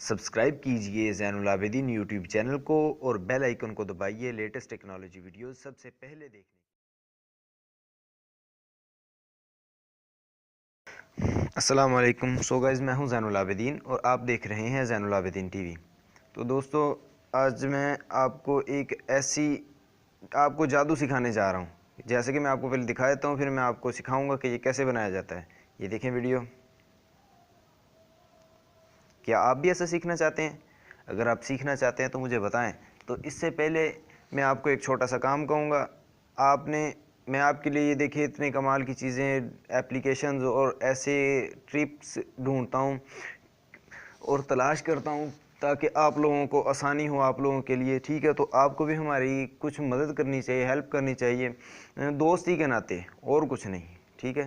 Subscribe कीजिए Zainul Abidin YouTube channel को और बेल आइकन को दबाइए लेटेस्ट टेक्नोलॉजी वीडियोस सबसे पहले देखने। अस्सलाम वालेकुम। सो गाइस, मैं हूं ज़ैनुल आबिदीन और आप देख रहे हैं ज़ैनुल आबिदीन टीवी। तो दोस्तों, आज मैं आपको जादू सिखाने जा रहा हूं। जैसे कि मैं आपको पहले दिखा देता हूं, फिर मैं आपको सिखाऊंगा कि ये कैसे बनाया जाता है। ये देखें वीडियो। क्या आप भी ऐसा सीखना चाहते हैं? अगर आप सीखना चाहते हैं तो मुझे बताएं। तो इससे पहले मैं आपको एक छोटा सा काम कहूँगा। मैं आपके लिए ये देखिए इतने कमाल की चीज़ें, एप्लीकेशंस और ऐसे ट्रिप्स ढूंढता हूँ और तलाश करता हूँ ताकि आप लोगों को आसानी हो, आप लोगों के लिए। ठीक है, तो आपको भी हमारी कुछ मदद करनी चाहिए, हेल्प करनी चाहिए दोस्ती के नाते, और कुछ नहीं। ठीक है,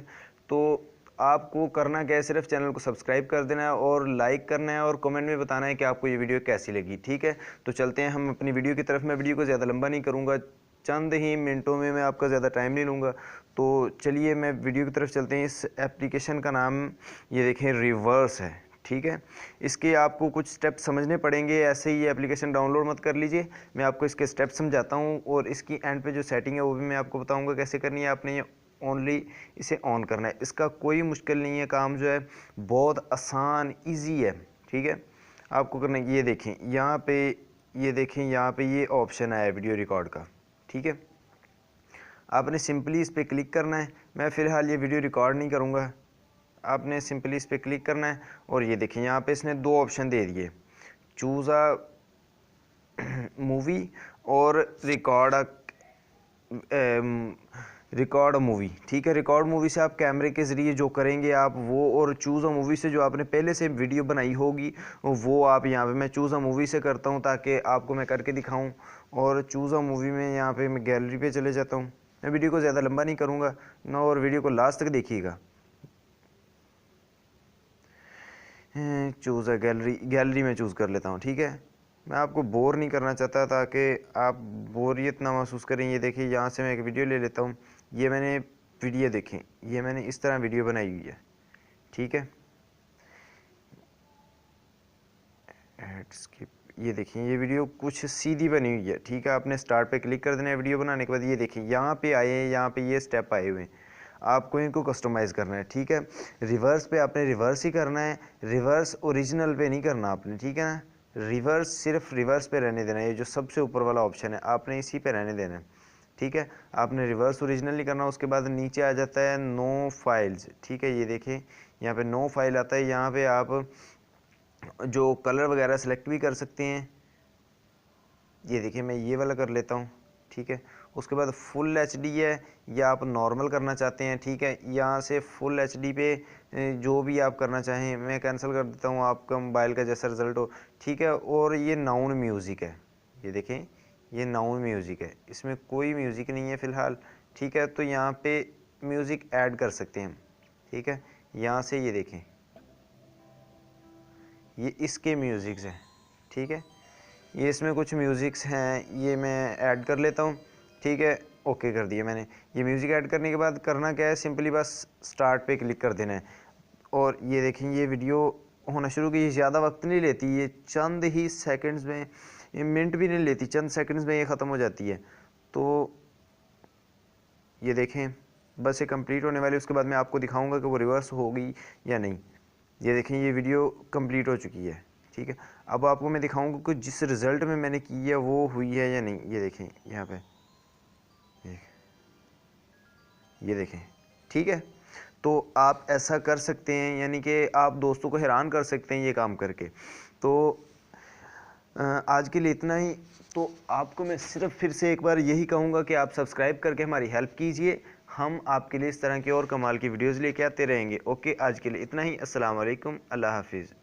तो आपको करना क्या है, सिर्फ चैनल को सब्सक्राइब कर देना है और लाइक करना है और कमेंट में बताना है कि आपको ये वीडियो कैसी लगी। ठीक है, तो चलते हैं हम अपनी वीडियो की तरफ। मैं वीडियो को ज़्यादा लंबा नहीं करूँगा, चंद ही मिनटों में, मैं आपका ज़्यादा टाइम नहीं लूँगा। तो चलिए मैं वीडियो की तरफ चलते हैं। इस एप्लीकेशन का नाम ये देखें, रिवर्स है। ठीक है, इसके आपको कुछ स्टेप समझने पड़ेंगे। ऐसे ही ये एप्लीकेशन डाउनलोड मत कर लीजिए, मैं आपको इसके स्टेप समझाता हूँ और इसकी एंड पे जो सेटिंग है वो भी मैं आपको बताऊँगा कैसे करनी है। आपने ये ओनली इसे ऑन करना है, इसका कोई मुश्किल नहीं है। काम जो है बहुत आसान ईजी है। ठीक है, आपको करना है, ये देखें यहाँ पे, ये देखें यहाँ पे ये ऑप्शन आया है वीडियो रिकॉर्ड का। ठीक है, आपने सिंपली इस पर क्लिक करना है। मैं फ़िलहाल ये वीडियो रिकॉर्ड नहीं करूँगा, आपने सिंपली इस पर क्लिक करना है और ये देखिए यहाँ पे इसने दो ऑप्शन दे दिए, चूज़ अ मूवी और रिकॉर्ड मूवी। ठीक है, रिकॉर्ड मूवी से आप कैमरे के ज़रिए जो करेंगे आप वो, और चूज़ अ मूवी से जो आपने पहले से वीडियो बनाई होगी वो आप यहाँ पे, मैं चूज़ अ मूवी से करता हूँ ताकि आपको मैं करके दिखाऊँ। और चूज़ अ मूवी में यहाँ पे मैं गैलरी पे चले जाता हूँ। मैं वीडियो को ज़्यादा लंबा नहीं करूँगा ना, और वीडियो को लास्ट तक देखिएगा। चूज़ अ गैलरी में चूज़ कर लेता हूँ। ठीक है, मैं आपको बोर नहीं करना चाहता ताकि आप बोरियत ना महसूस करें। ये देखिए यहाँ से मैं एक वीडियो ले लेता हूँ। ये मैंने वीडियो देखें, ये मैंने इस तरह वीडियो बनाई हुई है। ठीक है, एड स्किप, ये देखिए ये वीडियो कुछ सीधी बनी हुई है। ठीक है, आपने स्टार्ट पे क्लिक कर देना है वीडियो बनाने के बाद। ये देखिए यहाँ पे आए हैं, यहाँ पे ये स्टेप आए हुए हैं, आपको इनको कस्टमाइज़ करना है। ठीक है, रिवर्स पे आपने रिवर्स ही करना है, रिवर्स ओरिजिनल पे नहीं करना आपने। ठीक है ना, रिवर्स सिर्फ रिवर्स पे रहने देना है। ये जो सबसे ऊपर वाला ऑप्शन है आपने इसी पे रहने देना है। ठीक है, आपने रिवर्स ओरिजिनल नहीं करना। उसके बाद नीचे आ जाता है नो फाइल्स। ठीक है, ये देखें यहाँ पे नो फाइल आता है। यहाँ पे आप जो कलर वगैरह सेलेक्ट भी कर सकते हैं। ये देखिए मैं ये वाला कर लेता हूँ। ठीक है, उसके बाद फुल एचडी है या आप नॉर्मल करना चाहते हैं। ठीक है, यहाँ से फुल एचडी पे जो भी आप करना चाहें मैं कैंसिल कर देता हूँ, आपका मोबाइल का जैसा रिज़ल्ट हो। ठीक है, और ये नाउन म्यूज़िक है। ये देखें ये नाउन म्यूज़िक है, इसमें कोई म्यूज़िक नहीं है फ़िलहाल। ठीक है, तो यहाँ पे म्यूज़िक ऐड कर सकते हैं। ठीक है, यहाँ से ये देखें ये इसके म्यूज़िक्स हैं। ठीक है, ये इसमें कुछ म्यूज़िक्स हैं, ये मैं ऐड कर लेता हूँ। ठीक है, ओके कर दिया मैंने। ये म्यूज़िक ऐड करने के बाद करना क्या है, सिंपली बस स्टार्ट पे क्लिक कर देना है। और ये देखें ये वीडियो होना शुरू की। ज़्यादा वक्त नहीं लेती, ये चंद ही सेकंड्स में, ये मिनट भी नहीं लेती, चंद सेकंड्स में ये ख़त्म हो जाती है। तो ये देखें बस ये कंप्लीट होने वाली, उसके बाद मैं आपको दिखाऊंगा कि वो रिवर्स होगी या नहीं। ये देखें ये वीडियो कंप्लीट हो चुकी है। ठीक है, अब आपको मैं दिखाऊंगा कि जिस रिज़ल्ट में मैंने की है वो हुई है या नहीं। ये देखें यहाँ पे, ये देखें। ठीक है, तो आप ऐसा कर सकते हैं, यानी कि आप दोस्तों को हैरान कर सकते हैं ये काम करके। तो आज के लिए इतना ही। तो आपको मैं सिर्फ फिर से एक बार यही कहूँगा कि आप सब्सक्राइब करके हमारी हेल्प कीजिए। हम आपके लिए इस तरह की और कमाल की वीडियोज़ लेके आते रहेंगे। ओके, आज के लिए इतना ही। अस्सलाम वालेकुम, अल्लाह हाफिज़।